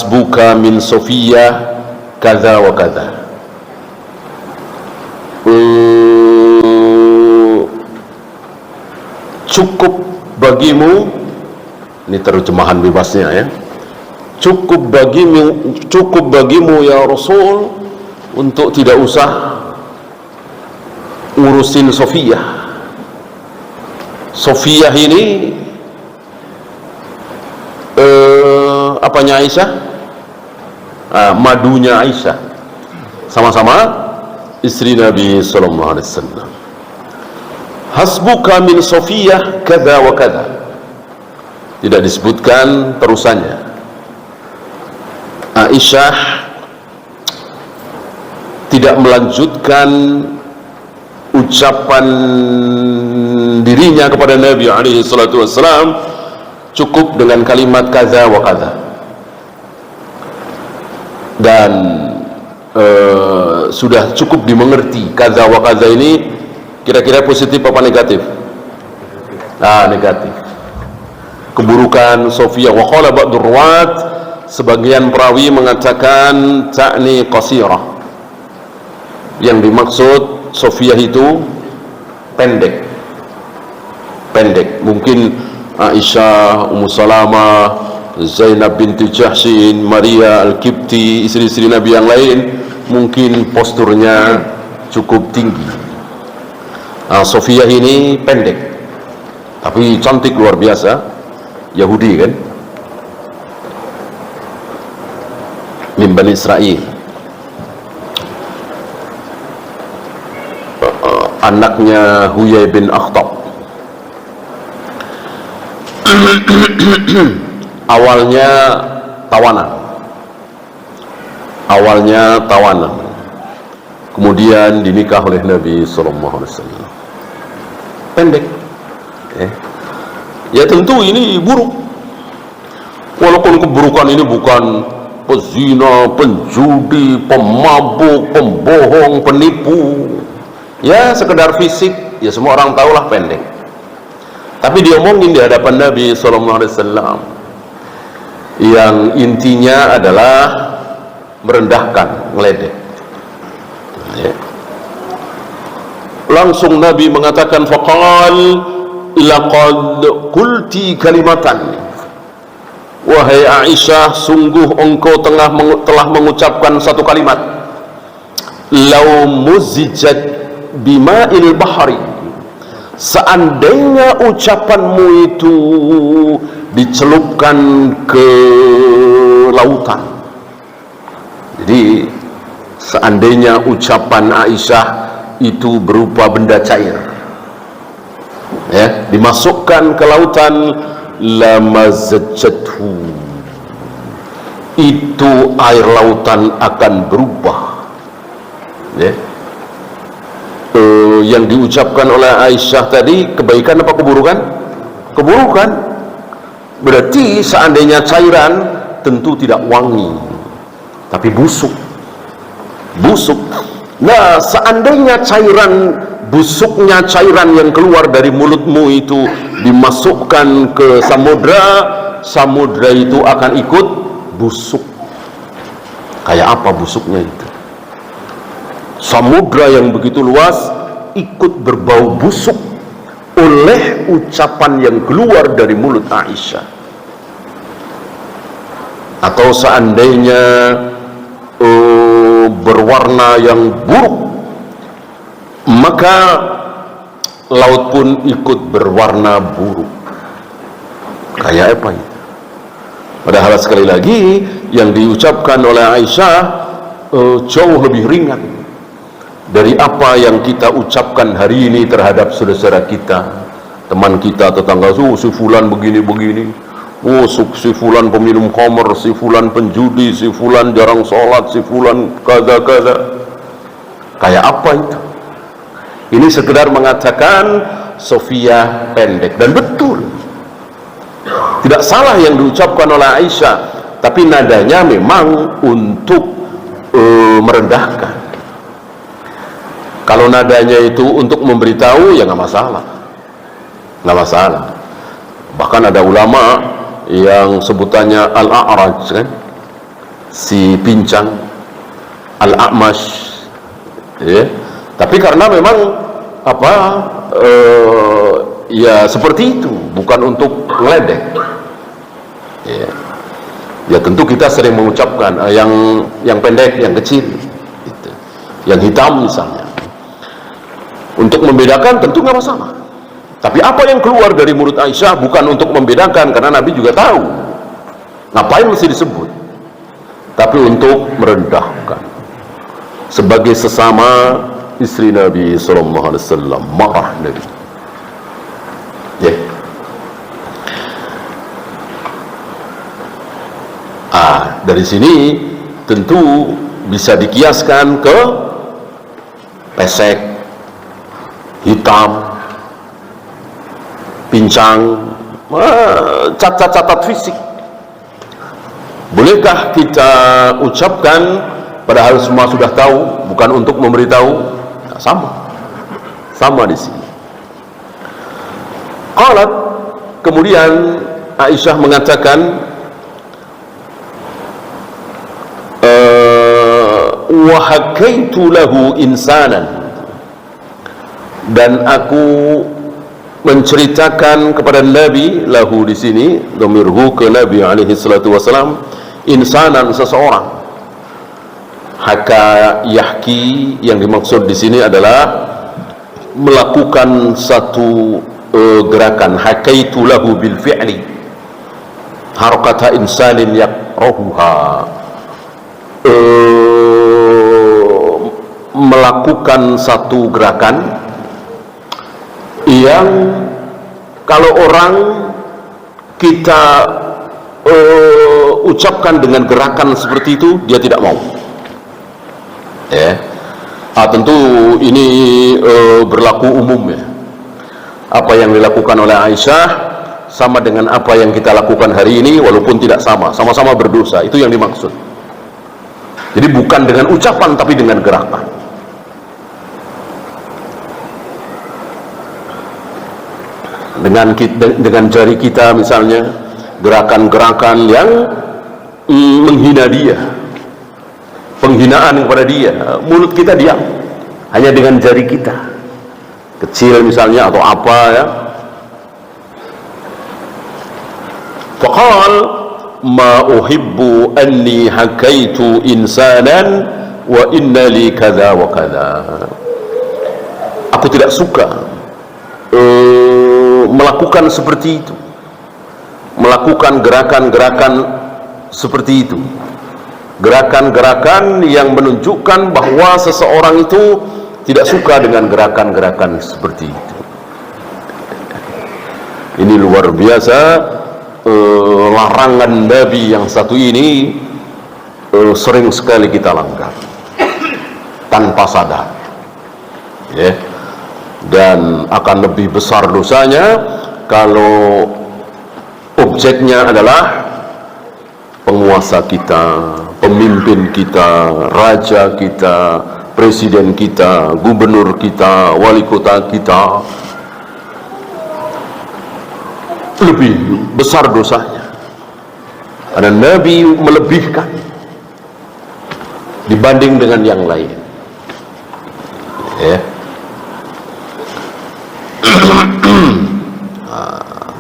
Buka min Sofia kaza wa kaza. Cukup bagimu, ini terjemahan bebasnya ya, cukup bagimu ya Rasul untuk tidak usah ngurusin Sofia. Sofia ini apanya Aisyah? Madunya Aisyah, sama-sama istri Nabi sallallahu alaihi wasallam. Hasbuka min Sofiyah kada wa kada, tidak disebutkan terusannya. Aisyah tidak melanjutkan ucapan dirinya kepada Nabi alaihi salatu wasallam, cukup dengan kalimat kada wa kada. Dan sudah cukup dimengerti kaza wa kaza ini kira-kira positif apa negatif? Negatif. Keburukan Sofia. Wa qala ba'dur ruwat, sebagian perawi mengatakan ta'ni qasirah, yang dimaksud Sofia itu pendek. Mungkin Aisyah, Ummu Salamah, Zainab binti Jahsyin, Maria Al-Qibti, istri-istri Nabi yang lain mungkin posturnya cukup tinggi. Sofia ini pendek tapi cantik luar biasa, Yahudi kan, min Bani Israel, anaknya Huyai bin Akhtab. Awalnya tawanan, kemudian dinikah oleh Nabi sallallahu alaihi wasallam. Pendek. Ya tentu ini buruk. Walaupun keburukan ini bukan pezina, penjudi, pemabuk, pembohong, penipu. Ya sekedar fisik, ya semua orang tahulah pendek. Tapi diomongin di hadapan Nabi sallallahu alaihi wasallam, yang intinya adalah merendahkan, ngeledek. Langsung Nabi mengatakan, faqal laqad qulti kalimatan, wahai Aisyah, sungguh engkau telah mengucapkan satu kalimat, lau muzijat bima'il bahari, seandainya ucapanmu itu dicelupkan ke lautan. Jadi seandainya ucapan Aisyah itu berupa benda cair, ya, dimasukkan ke lautan, lamazajathu, itu air lautan akan berubah. Ya. Yang diucapkan oleh Aisyah tadi kebaikan apa keburukan? Keburukan. Berarti seandainya cairan tentu tidak wangi, tapi busuk. Nah, seandainya busuknya cairan yang keluar dari mulutmu itu dimasukkan ke samudra itu akan ikut busuk. Kayak apa busuknya itu? Samudra yang begitu luas ikut berbau busuk oleh ucapan yang keluar dari mulut Aisyah. Atau seandainya berwarna yang buruk, maka laut pun ikut berwarna buruk. Kayak apa itu? Padahal sekali lagi yang diucapkan oleh Aisyah jauh lebih ringan dari apa yang kita ucapkan hari ini terhadap saudara kita, teman kita, tetangga. Si fulan begini-begini, si fulan peminum khamr, si fulan penjudi, si fulan jarang sholat, si fulan kaza-kaza. Kayak apa itu? Ini sekedar mengatakan Sofia pendek, dan betul, tidak salah yang diucapkan oleh Aisyah, tapi nadanya memang untuk merendahkan. Kalau nadanya itu untuk memberitahu, ya nggak masalah. Bahkan ada ulama yang sebutannya al-a'raj, kan? si pincang, Al-A'mash, ya. Tapi karena memang ya seperti itu, bukan untuk ngeledek, ya. Ya tentu kita sering mengucapkan yang pendek, yang kecil, gitu. Yang hitam misalnya, untuk membedakan tentu nggak masalah. Tapi apa yang keluar dari mulut Aisyah bukan untuk membedakan, karena Nabi juga tahu ngapain mesti disebut, tapi untuk merendahkan sebagai sesama istri Nabi sallallahu alaihi wasallam, marah Nabi. Ya. Dari sini tentu bisa dikiaskan ke pesek, hitam, pincang, cacat-cacat fisik. Bolehkah kita ucapkan padahal semua sudah tahu, bukan untuk memberitahu? Nah, sama di sini. Qalat, kemudian Aisyah mengatakan, wa hakaitu lahu insanan, dan aku menceritakan kepada Nabi, lahu di sini dhamirhu ke Nabi alaihi salatu wasalam, insanan, seseorang. Haka yahki, yang dimaksud di sini adalah melakukan satu gerakan. Hakaitu lahu bil fi'li harakata insanin yakrahuha, melakukan satu gerakan yang kalau orang kita ucapkan dengan gerakan seperti itu, dia tidak mau, ya. Tentu ini berlaku umum, ya. Apa yang dilakukan oleh Aisyah sama dengan apa yang kita lakukan hari ini, walaupun tidak sama-sama berdosa. Itu yang dimaksud. Jadi bukan dengan ucapan, tapi dengan gerakan. Dengan jari kita misalnya, gerakan-gerakan yang menghina dia, penghinaan kepada dia, mulut kita diam, hanya dengan jari kita kecil misalnya, atau apa, ya. Faqal ma uhibbu anni hakaitu insanan wa inna li kadza wa kadza. Aku tidak suka melakukan seperti itu, melakukan gerakan-gerakan seperti itu, gerakan-gerakan yang menunjukkan bahwa seseorang itu tidak suka dengan gerakan-gerakan seperti itu. Ini luar biasa. Larangan Nabi yang satu ini sering sekali kita langgar tanpa sadar, ya. Dan akan lebih besar dosanya kalau objeknya adalah penguasa kita, pemimpin kita, raja kita, presiden kita, gubernur kita, wali kota kita. Lebih besar dosanya, karena Nabi melebihkan dibanding dengan yang lain, ya.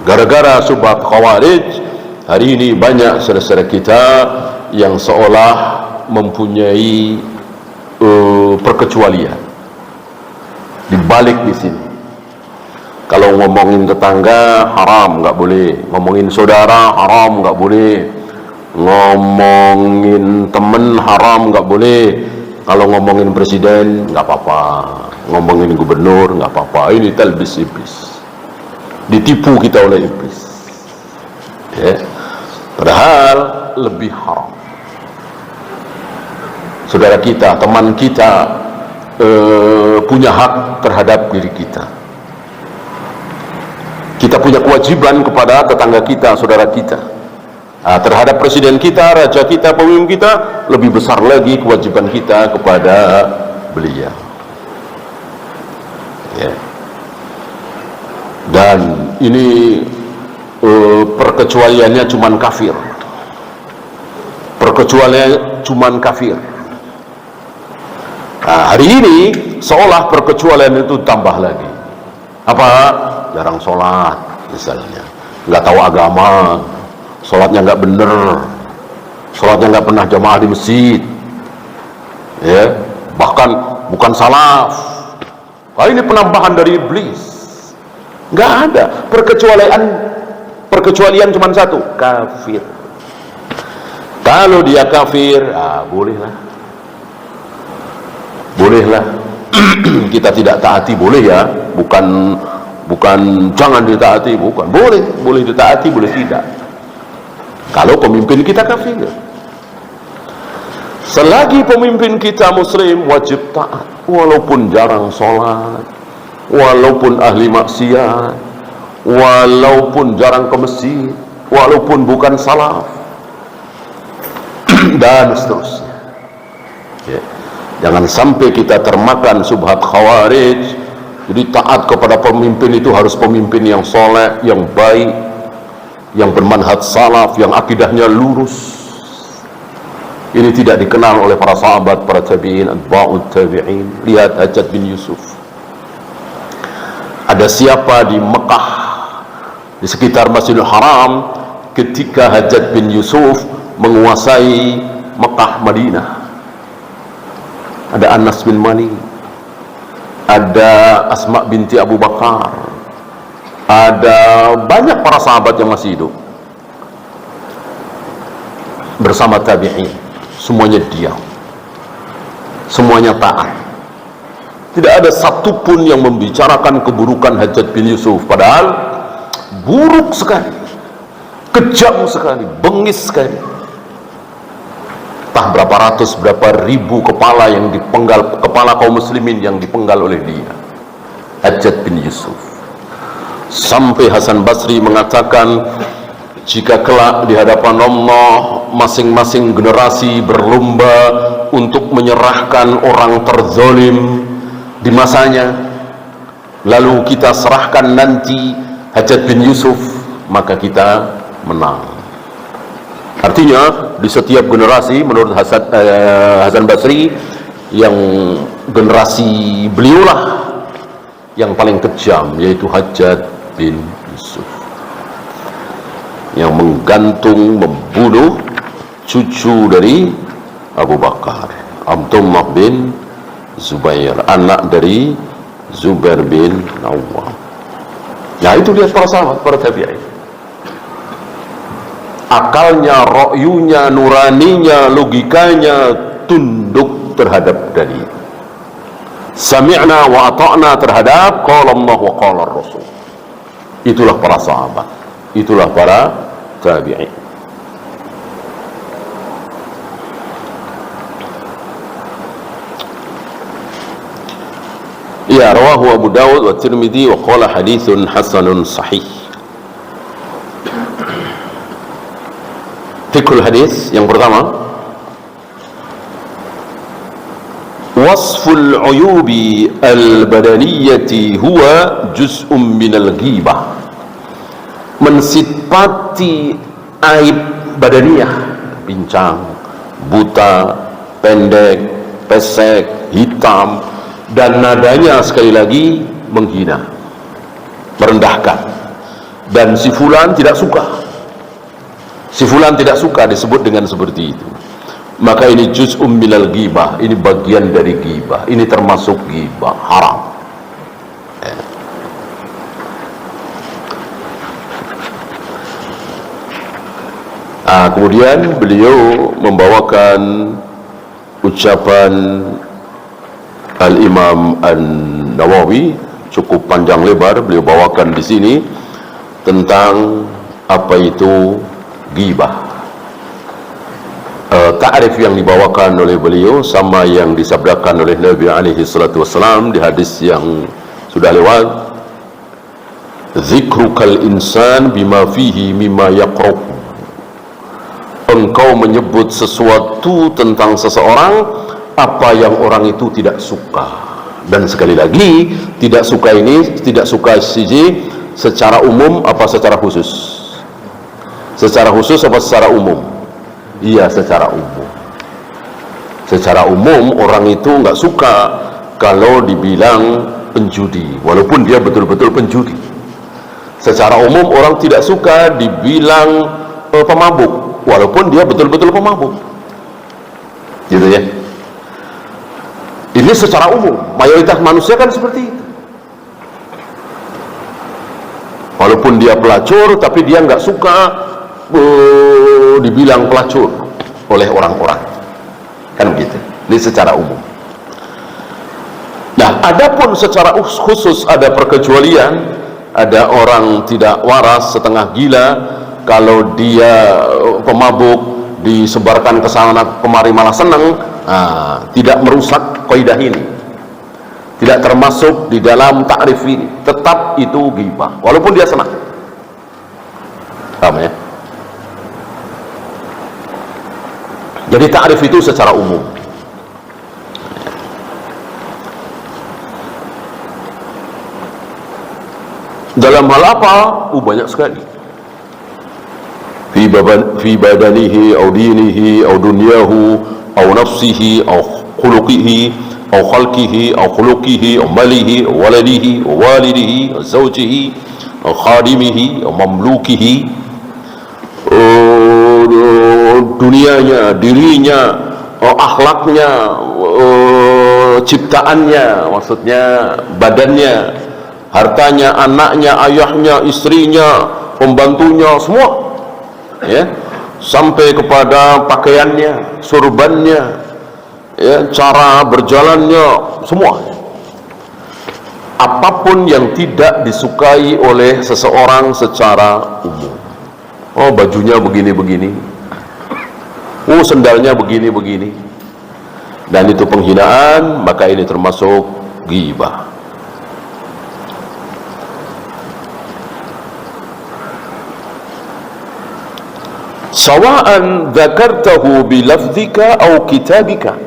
Gara-gara subhat Khawarij, hari ini banyak saudara-saudara kita yang seolah mempunyai perkecualian di balik di sini. Kalau ngomongin tetangga haram, nggak boleh. Ngomongin saudara haram, nggak boleh. Ngomongin temen haram, nggak boleh. Kalau ngomongin presiden nggak apa-apa. Ngomongin gubernur nggak apa-apa. Ini talbis iblis. Ditipu kita oleh iblis, ya. Padahal lebih haram. Saudara kita, teman kita punya hak terhadap diri kita. Kita punya kewajiban kepada tetangga kita, saudara kita. Terhadap presiden kita, raja kita, pemimpin kita, lebih besar lagi kewajiban kita kepada beliau, ya. Dan ini perkecualiannya cuman kafir. perkecualian cuman kafir. Nah, hari ini seolah perkecualian itu tambah lagi. Apa? Jarang sholat misalnya, nggak tahu agama, sholatnya nggak bener, sholatnya nggak pernah jamaah di masjid, ya, bahkan bukan salaf. Nah, ini penambahan dari iblis. Nggak ada perkecualian cuma satu, kafir. Kalau dia kafir, bolehlah kita tidak taati, boleh ya, bukan jangan ditaati, bukan, boleh ditaati, boleh tidak, kalau pemimpin kita kafir. Selagi pemimpin kita muslim, wajib taat, walaupun jarang sholat, walaupun ahli maksiat, walaupun jarang ke masjid, walaupun bukan salaf, dan seterusnya, ya. Jangan sampai kita termakan subhat khawarij. Jadi taat kepada pemimpin itu harus pemimpin yang soleh, yang baik, yang bermanhaj salaf, yang akidahnya lurus. Ini tidak dikenal oleh para sahabat, para tabi'in, atba'ut tabi'in. Lihat Hajjaj bin Yusuf. Ada siapa di Mekah, di sekitar Masjidil Haram, ketika Hajjaj bin Yusuf menguasai Mekah, Madinah? Ada Anas bin Malik, ada Asma binti Abu Bakar, ada banyak para sahabat yang masih hidup bersama tabi'in. Semuanya diam, semuanya taat. Tidak ada satupun yang membicarakan keburukan Hajjaj bin Yusuf, padahal buruk sekali, kejam sekali, bengis sekali. Entah berapa ratus, berapa ribu kepala yang dipenggal, kepala kaum muslimin yang dipenggal oleh dia, Hajjaj bin Yusuf. Sampai Hasan Basri mengatakan, jika kelak di hadapan Allah masing-masing generasi berlomba untuk menyerahkan orang terzalim di masanya, lalu kita serahkan nanti Hajjaj bin Yusuf, maka kita menang. Artinya di setiap generasi, menurut Hasan Basri, yang generasi beliaulah yang paling kejam, yaitu Hajjaj bin Yusuf, yang menggantung, membunuh cucu dari Abu Bakar, Abdullah bin Zubair, anak dari Zubair bin Awwam. Nah, itu lihat para sahabat, para tabi'in. Akalnya, ro'yunya, nuraninya, logikanya tunduk terhadap dalil. Sami'na wa ata'na terhadap qala Allah wa qala Rasul. Itulah para sahabat, itulah para tabi'in. Ya, rawahu Abu Dawud wa Tirmidzi wa qala haditsun hasanun sahih. Fiqhul hadis yang pertama, wasful uyubi al-badaniyati huwa juz'un minal ghibah. Mensifati aib badaniyah, pincang, buta, pendek, pesek, hitam, dan nadanya sekali lagi menghina, merendahkan. Dan si fulan tidak suka, si fulan tidak suka disebut dengan seperti itu, maka ini juz'um minal ghibah, ini bagian dari ghibah, ini termasuk ghibah, haram. Kemudian beliau membawakan ucapan Al-Imam An-Nawawi, cukup panjang lebar beliau bawakan di sini tentang apa itu ghibah. Ta'rif yang dibawakan oleh beliau sama yang disabdakan oleh Nabi alaihi salatu wassalam di hadis yang sudah lewat, zikrukal insan bima fihi mimma yaqrub. Engkau menyebut sesuatu tentang seseorang apa yang orang itu tidak suka. Dan sekali lagi, tidak suka ini tidak suka siji secara umum apa secara khusus? Secara khusus apa secara umum? Iya, secara umum. Secara umum orang itu nggak suka kalau dibilang penjudi, walaupun dia betul-betul penjudi. Secara umum orang tidak suka dibilang pemabuk, walaupun dia betul-betul pemabuk. Gitu ya. Ini secara umum, mayoritas manusia kan seperti itu. Walaupun dia pelacur, tapi dia nggak suka dibilang pelacur oleh orang-orang. Kan begitu. Ini secara umum. Nah, adapun secara khusus ada perkecualian. Ada orang tidak waras, setengah gila, kalau dia pemabuk disebarkan ke sana kemari malah senang, tidak merusak kaidah ini, tidak termasuk di dalam takrif ini, tetap itu ghibah walaupun dia senang. Paham ya? Jadi takrif itu secara umum. Dalam hal apa? Banyak sekali. Fi badanihi au dinihi au dunyahu au nafsihi au khuluqihi au khalqihi au khuluqihi au malihi au waladihi au walidihi au zawjihi au khadimihi au mamlukihi, dunianya, dirinya, akhlaknya, ciptaannya, maksudnya badannya, hartanya, anaknya, ayahnya, istrinya, pembantunya, semua ya, sampai kepada pakaiannya, surbannya, ya, cara berjalannya, semua. Apapun yang tidak disukai oleh seseorang secara umum. Oh, bajunya begini-begini, oh, sendalnya begini-begini, dan itu penghinaan, maka ini termasuk ghibah. Sawa'an dzakartahu bilafzika au kitabika,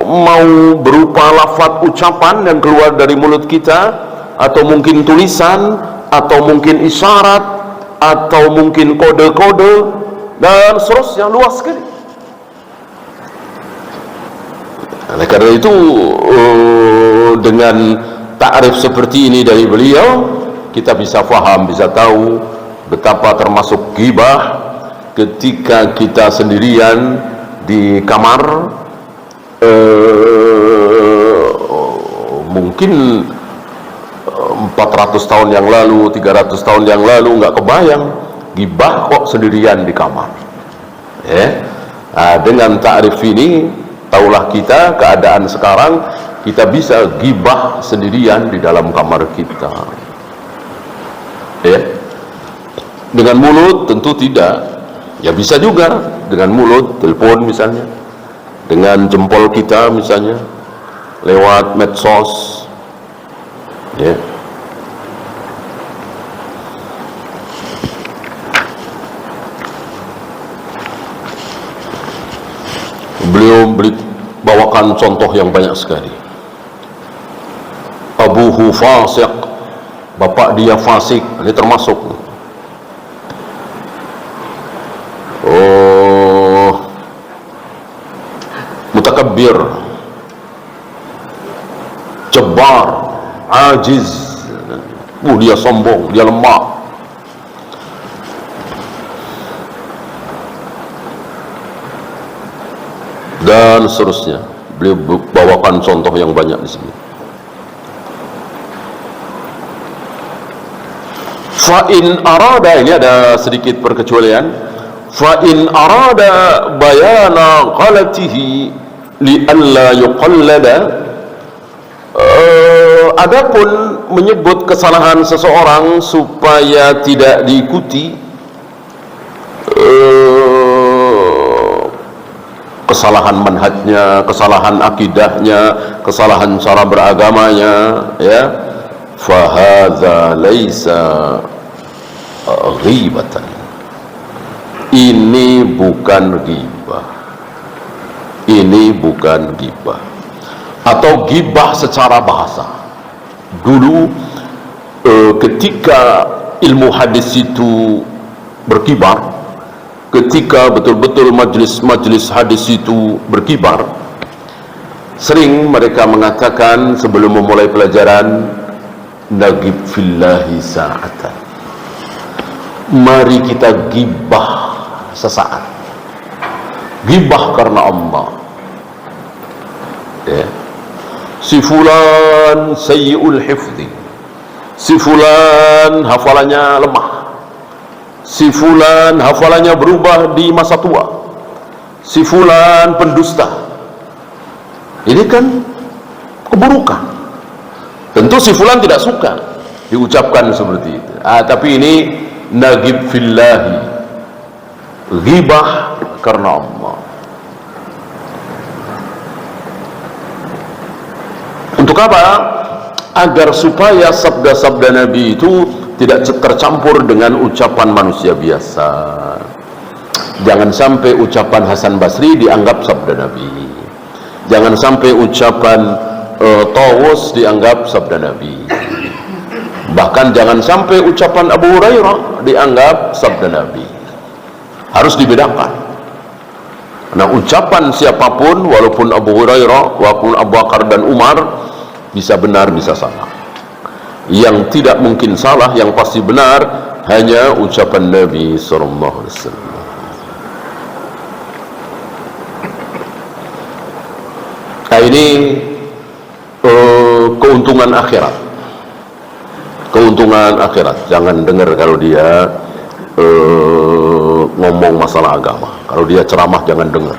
mau berupa lafaz ucapan yang keluar dari mulut kita, atau mungkin tulisan, atau mungkin isyarat, atau mungkin kode-kode, dan seterusnya, luas sekali. Oleh karena itu, dengan takrif seperti ini dari beliau, kita bisa faham, bisa tahu betapa termasuk ghibah ketika kita sendirian di kamar, mungkin 400 tahun yang lalu, 300 tahun yang lalu nggak kebayang ghibah kok sendirian di kamar. Dengan ta'rif ini, taulah kita keadaan sekarang, kita bisa ghibah sendirian di dalam kamar kita. Dengan mulut tentu tidak, ya bisa juga dengan mulut, telepon misalnya, dengan jempol kita misalnya, lewat medsos, ya. Beliau bawakan contoh yang banyak sekali. Abuhu fasiq, bapak dia fasik, ini termasuk. Mutakabbir, jabbar, ajiz, dia sombong, dia lemah. Dan seterusnya. Beliau bawakan contoh yang banyak di sini. Fa in arada, ini ada sedikit perkecualian. Fa in arada bayana ghalatihi li alla yuqallada, adapun menyebut kesalahan seseorang supaya tidak diikuti, kesalahan manhajnya, kesalahan akidahnya, kesalahan cara beragamanya, ya, fahadza laisa ghibatan, ini bukan ghibah, ini bukan ghibah, atau ghibah secara bahasa. Dulu ketika ilmu hadis itu berkibar, ketika betul-betul majlis-majlis hadis itu berkibar, sering mereka mengatakan sebelum memulai pelajaran, nagib fillahi sa'atan, mari kita gibah sesaat, gibah karena Allah. Ya. Si fulan sayyi'ul hifzi, si fulan hafalannya lemah, si fulan hafalannya berubah di masa tua, si fulan pendusta. Ini kan keburukan. Tentu si fulan tidak suka diucapkan seperti itu. Tapi ini nagib fillahi, ghibah karena Allah. Untuk apa? Agar supaya sabda-sabda Nabi itu tidak tercampur dengan ucapan manusia biasa. Jangan sampai ucapan Hasan Basri dianggap sabda Nabi. Jangan sampai ucapan Tawus dianggap sabda Nabi. Bahkan jangan sampai ucapan Abu Hurairah dianggap sabda Nabi. Harus dibedakan. Nah, ucapan siapapun, walaupun Abu Hurairah, walaupun Abu Bakar dan Umar, bisa benar, bisa salah. Yang tidak mungkin salah, yang pasti benar, hanya ucapan Nabi SAW. Nah, ini keuntungan akhirat. Keuntungan akhirat. Jangan dengar kalau dia ngomong masalah agama. Kalau dia ceramah, jangan dengar.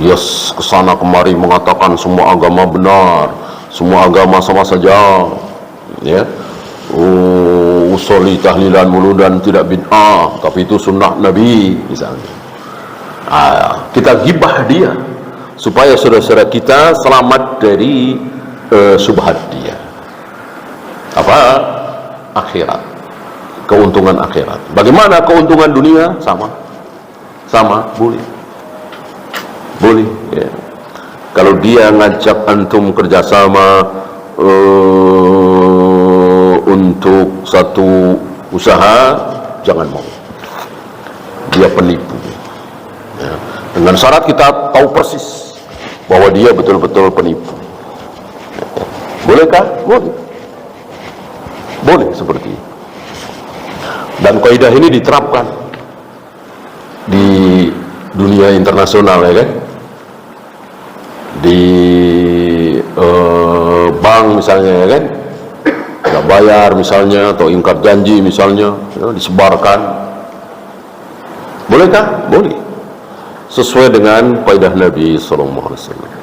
Dia kesana kemari mengatakan semua agama benar, semua agama sama saja, ya. Usoli tahlilan muludan tidak bid'ah, tapi itu sunnah Nabi misalnya. Kita gibah dia supaya saudara-saudara kita selamat dari subhat dia. Apa? Akhirat. Keuntungan akhirat. Bagaimana keuntungan dunia? Sama, boleh, ya. Kalau dia ngajak antum kerjasama untuk satu usaha, jangan mau. Dia penipu, ya. Dengan syarat kita tahu persis bahwa dia betul-betul penipu. Bolehkah? Boleh seperti itu. Dan kaidah ini diterapkan di dunia internasional, ya kan? Di bank misalnya, ya kan, nggak bayar misalnya, atau ingkar janji misalnya, ya, disebarkan. Bolehkah? Boleh, sesuai dengan kaidah Nabi SAW.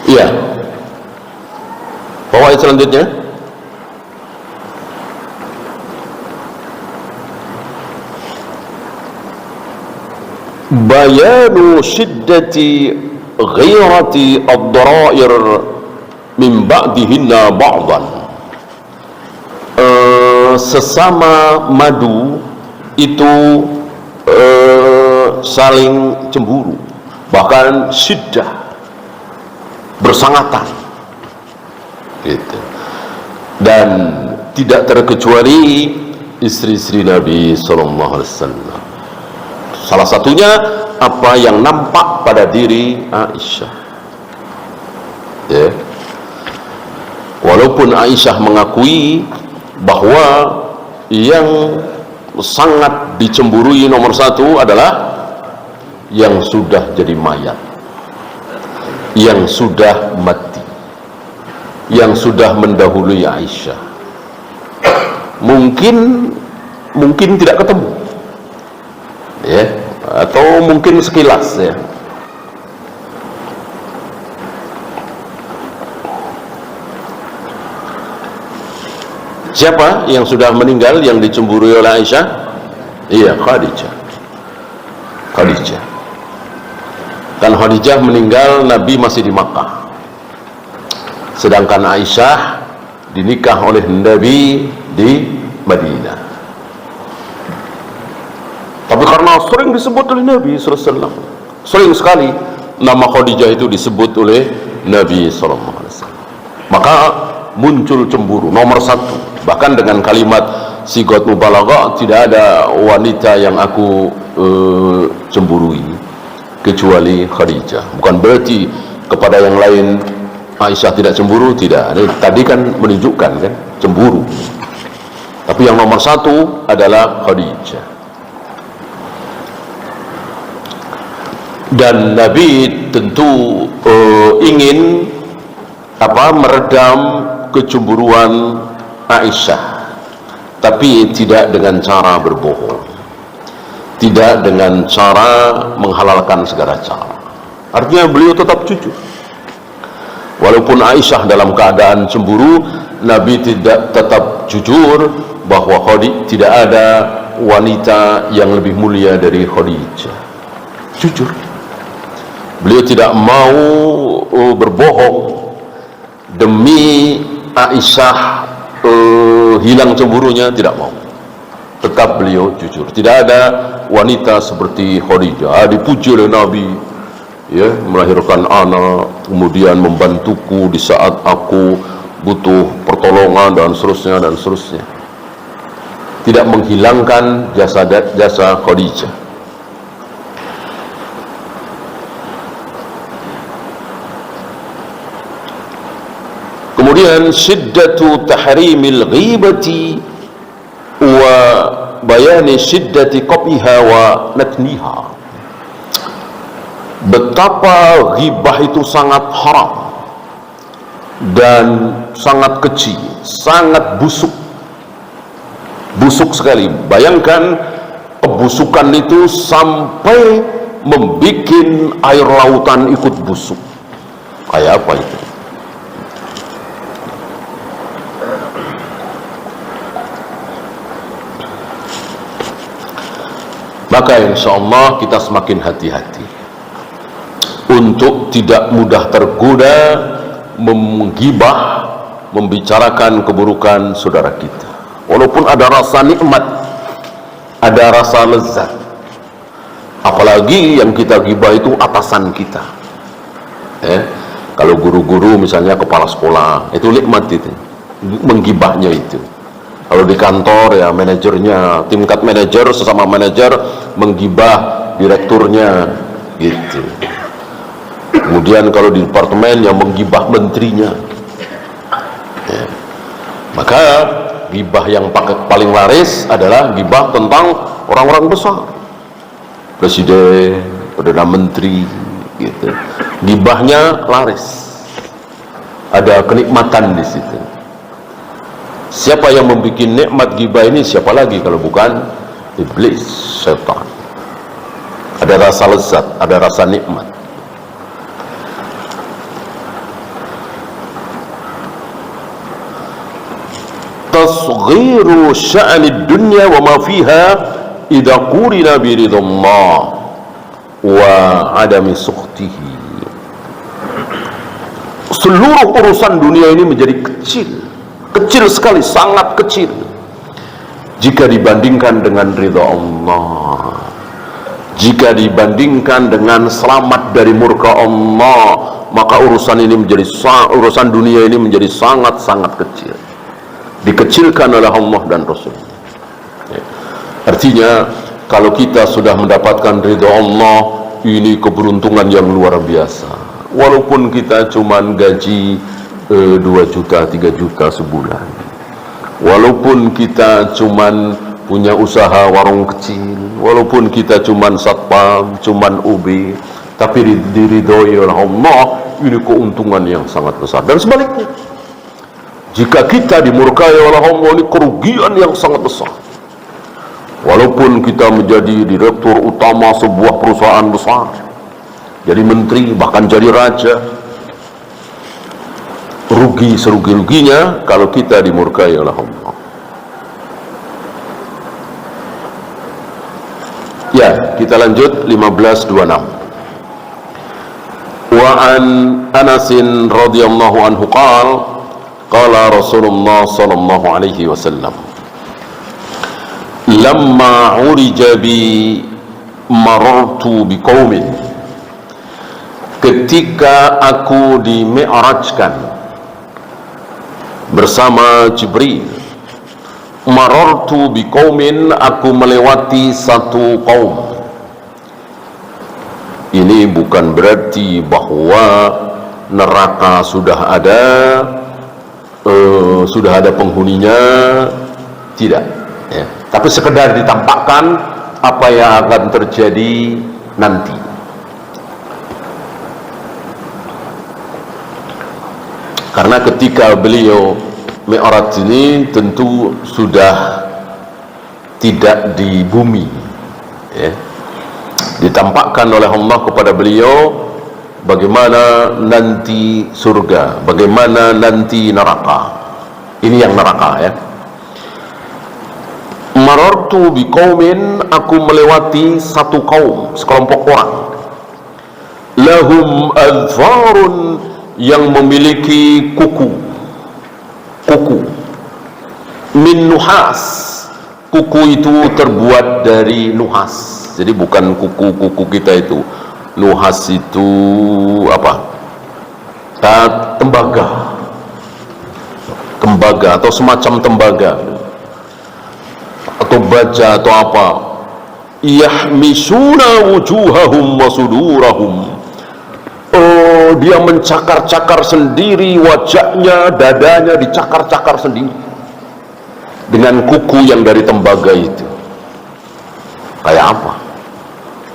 Iya. Fawaid selanjutnya. Bayanu syiddati ghirati ad-darair min ba'dihinna ba'dan. Sesama madu itu saling cemburu, bahkan syiddah, bersangatan, gitu. Dan tidak terkecuali istri-istri Nabi SAW. Salah satunya apa yang nampak pada diri Aisyah, ya. Walaupun Aisyah mengakui bahwa yang sangat dicemburui nomor satu adalah yang sudah jadi mayat, yang sudah mati, yang sudah mendahului Aisyah. Mungkin tidak ketemu, ya, atau mungkin sekilas, ya. Siapa yang sudah meninggal yang dicemburui oleh Aisyah? Iya, Khadijah. Dan Khadijah meninggal Nabi masih di Makkah, sedangkan Aisyah dinikah oleh Nabi di Madinah. Tapi karena sering disebut oleh Nabi SAW, sering sekali nama Khadijah itu disebut oleh Nabi SAW, maka muncul cemburu nomor satu. Bahkan dengan kalimat sigot mubalaghah, tidak ada wanita yang aku cemburui kecuali Khadijah. Bukan berarti kepada yang lain Aisyah tidak cemburu, tidak. Tadi kan menunjukkan kan cemburu. Tapi yang nomor satu adalah Khadijah. Dan Nabi tentu ingin meredam kecemburuan Aisyah, tapi tidak dengan cara berbohong, tidak dengan cara menghalalkan segala cara. Artinya beliau tetap jujur. Walaupun Aisyah dalam keadaan cemburu, Nabi tetap jujur bahwa tidak ada wanita yang lebih mulia dari Khadijah. Jujur. Beliau tidak mau berbohong demi Aisyah hilang cemburunya, tidak mau. Tetap beliau jujur. Tidak ada wanita seperti Khadijah dipuji oleh Nabi, ya, melahirkan anak, kemudian membantuku di saat aku butuh pertolongan, dan seterusnya dan seterusnya. Tidak menghilangkan jasa Khadijah. Kemudian syiddatu tahrimil ghibati wa bayani syiddati qabiha wa natniha. Betapa ghibah itu sangat haram dan sangat keji, sangat busuk sekali. Bayangkan kebusukan itu sampai membuat air lautan ikut busuk. Kayak apa itu? Maka insya Allah kita semakin hati-hati untuk tidak mudah tergoda menggibah, membicarakan keburukan saudara kita. Walaupun ada rasa nikmat, ada rasa lezat. Apalagi yang kita gibah itu atasan kita. Kalau guru-guru misalnya kepala sekolah, itu nikmat itu, menggibahnya itu. Kalau di kantor ya manajernya, tingkat manajer sesama manajer menggibah direkturnya gitu. Kemudian kalau di departemen yang menggibah menterinya, ya. Maka gibah yang paling laris adalah gibah tentang orang-orang besar, presiden, perdana menteri gitu. Gibahnya laris, ada kenikmatan di situ. Siapa yang membuat nikmat gibah ini? Siapa lagi kalau bukan iblis, setan. Ada rasa lezat, ada rasa nikmat. Tasghiru sya'ni dunya wa ma fiha idza qurina bi ridallah wa adami sukhtihi. Seluruh urusan dunia ini menjadi kecil sekali, sangat kecil jika dibandingkan dengan ridha Allah, jika dibandingkan dengan selamat dari murka Allah. Maka urusan dunia ini menjadi sangat-sangat kecil, dikecilkan oleh Allah dan Rasulnya. Artinya kalau kita sudah mendapatkan ridha Allah, ini keberuntungan yang luar biasa. Walaupun kita cuman gaji 2 juta, 3 juta sebulan, walaupun kita cuman punya usaha warung kecil, walaupun kita cuman satpam, cuman UB, tapi diridhoi oleh Allah, ini keuntungan yang sangat besar. Dan sebaliknya, jika kita dimurkai oleh Allah, ini kerugian yang sangat besar. Walaupun kita menjadi direktur utama sebuah perusahaan besar, jadi menteri, bahkan jadi raja, rugi serugi-ruginya kalau kita dimurkai oleh Allah. Ya, kita lanjut 1526. Wa an Anas radhiyallahu anhu qala Qala Rasulullah sallallahu alaihi wasallam, lamma urija bi marartu biqaumin, ketika aku di-mi'rajkan bersama Jibril, marartu biqaumin, aku melewati satu kaum. Ini bukan berarti bahwa neraka sudah ada penghuninya, tidak ya. Tapi sekedar ditampakkan apa yang akan terjadi nanti. Karena ketika beliau Mi'raj ini tentu sudah tidak di bumi ya. Ditampakkan oleh Allah kepada beliau bagaimana nanti surga, bagaimana nanti neraka. Ini yang neraka ya. Marartu biqaumin, aku melewati satu kaum, sekelompok orang. Lahum adfarun, yang memiliki kuku min nuhas. Kuku itu terbuat dari nuhas. Jadi bukan kuku kita itu. Nuhas itu apa? Tembaga atau semacam tembaga atau baja atau apa. Yahmisuna wujuhahum wa sudurahum. Oh, dia mencakar-cakar sendiri wajahnya, dadanya dicakar-cakar sendiri dengan kuku yang dari tembaga itu. Kayak apa?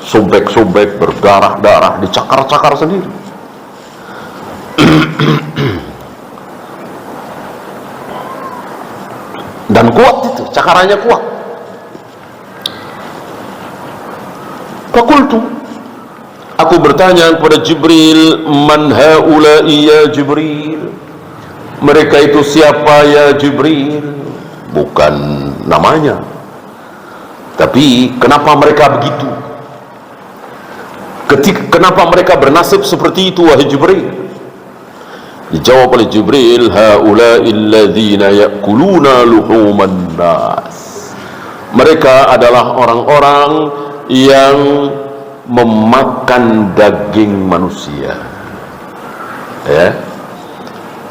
Sobek-sobek, berdarah-darah, dicakar-cakar sendiri. Dan kuat itu, cakarannya kuat. Fakultu, aku bertanya kepada Jibril, man haula'i ya Jibril? Mereka itu siapa ya Jibril? Bukan namanya, tapi kenapa mereka begitu? Kenapa mereka bernasib seperti itu wahai Jibril? Dijawab oleh Jibril, haula'il ladzina ya'kuluna luhuman nas. Mereka adalah orang-orang yang memakan daging manusia ya.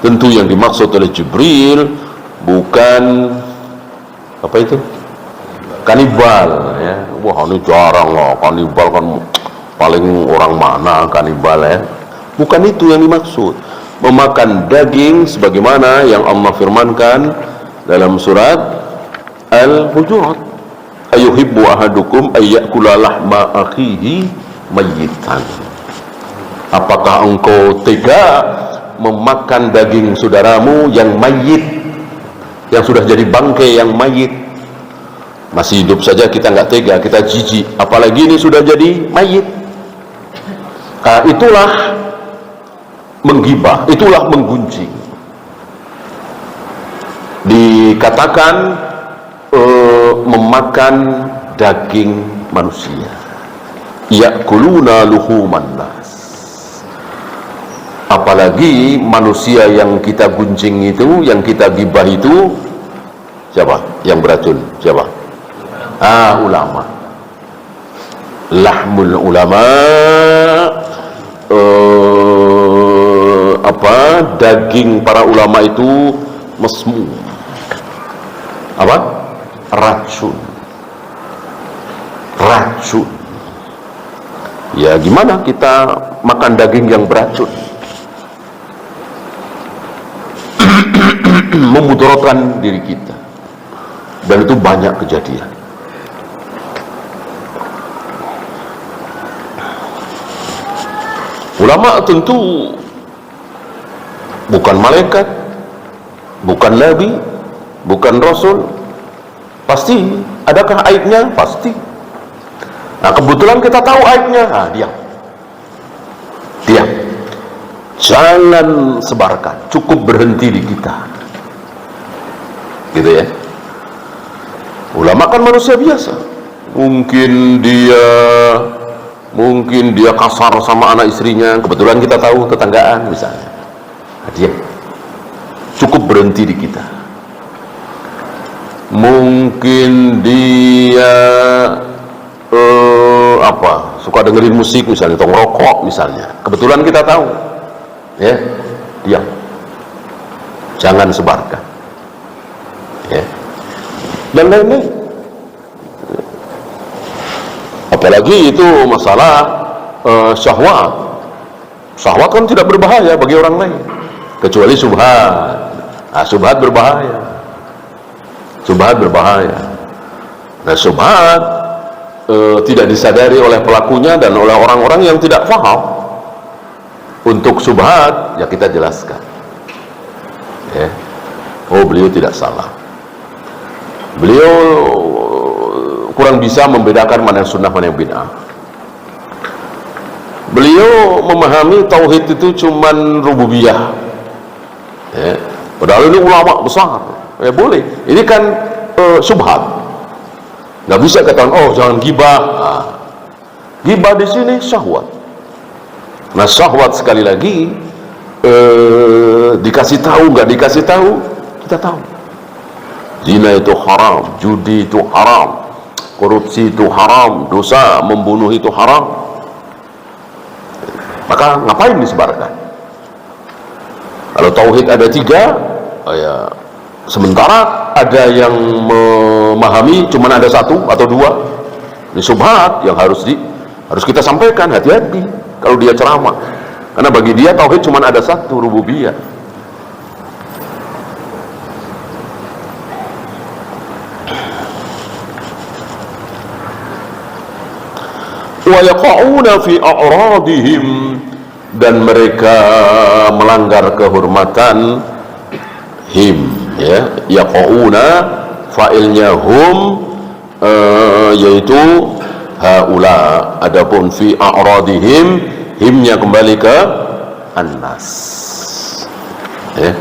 Tentu yang dimaksud oleh Jibril bukan apa itu, kanibal ya. Wah, ini jarang loh, kanibal kan paling orang mana kanibal ya. Bukan itu yang dimaksud. Memakan daging sebagaimana yang Allah firmankan dalam surat Al-Hujurat, ayuhibbu ahadukum ayyakula lahma akhihi mayyitan. Apakah engkau tega memakan daging saudaramu yang mayit, yang sudah jadi bangkai, yang mayit? Masih hidup saja kita nggak tega, kita jijik, apalagi ini sudah jadi mayit. Nah, itulah menggibah, itulah menggunjing. Dikatakan memakan daging manusia. Ya'kuluna luhuman nas. Apalagi manusia yang kita gunjing itu, yang kita gibah itu, siapa? Yang beracun, siapa? Ulama. Lahmul ulama, daging para ulama itu mesmu. Apa? Racun. Ya gimana kita makan daging yang beracun? Memudaratkan diri kita. Dan itu banyak kejadian. Ulama tentu bukan malaikat, bukan nabi, bukan rasul. Pasti adakah aibnya? Pasti. Nah, kebetulan kita tahu aibnya. Diam. Jangan sebarkan, cukup berhenti di kita. Gitu ya. Ulama kan manusia biasa. Mungkin dia kasar sama anak istrinya, kebetulan kita tahu, tetanggaan misalnya. Diam. cukup berhenti di kita. Mungkin dia suka dengerin musik misalnya, atau ngerokok misalnya, kebetulan kita tahu, ya, diam, jangan sebarkan, ya, dan lain-lain. Apalagi itu masalah syahwat. Syahwat kan tidak berbahaya bagi orang lain, kecuali syubhat. Nah, syubhat berbahaya. Syubhat berbahaya. Nah, syubhat tidak disadari oleh pelakunya dan oleh orang-orang yang tidak paham. Untuk syubhat, ya kita jelaskan, ya. Oh, beliau tidak salah. Beliau kurang bisa membedakan mana yang sunnah, mana yang bid'ah. Beliau memahami tauhid itu cuman rububiyah, ya. Padahal ini ulama besar, ya boleh. Ini kan syubhat. Nggak bisa katakan, oh jangan gibah. Nah, gibah di sini syahwat. Nah, syahwat sekali lagi dikasih tahu, nggak dikasih tahu, kita tahu. Zina itu haram, judi itu haram, korupsi itu haram, dosa membunuh itu haram. Maka ngapain disebarkan? Kalau tauhid ada 3, ya, sementara ada yang memahami cuman ada 1 atau 2. Ini syubhat yang harus kita sampaikan. Hati-hati kalau dia ceramah, karena bagi dia tauhid cuman ada 1, rububiyah. Wa yaqa'una fi a'radihim, dan mereka melanggar kehormatan him, ya. Yaqa'una fa'ilnya hum, yaitu haula. Adapun fi a'radihim, himnya kembali ke annas, ya.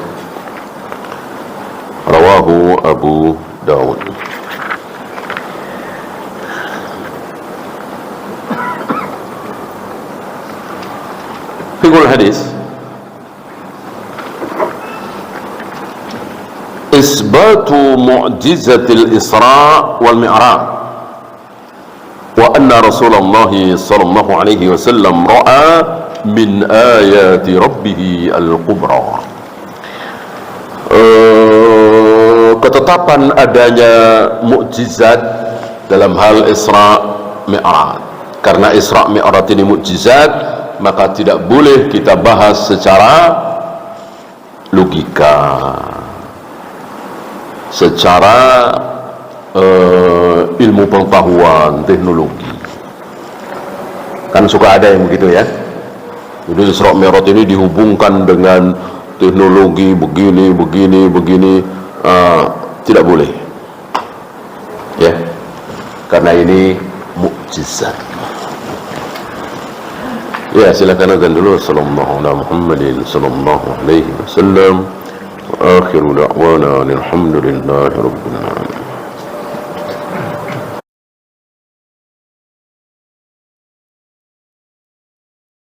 Rawahu Abu Dawud. Fikul hadis, isbatu mu'jizatil Isra wal Mi'raj, wa anna Rasulullah sallallahu alaihi wasallam ra'a min ayati rabbih al-kubra. Ketetapan adanya mukjizat dalam hal Isra Mi'raj. Karena Isra Mi'raj ini mukjizat, maka tidak boleh kita bahas secara logika, secara ilmu pengetahuan, teknologi. Kan suka ada yang begitu, ya. Jadi Isra Mi'raj ini dihubungkan dengan teknologi begini, tidak boleh, ya, karena ini mukjizat. Ya, silakan azan dulu. Sallallahu ala Muhammadin sallallahu alaihi wasallam. Wa akhiru da'wana alhamdulillahi rabbil alamin.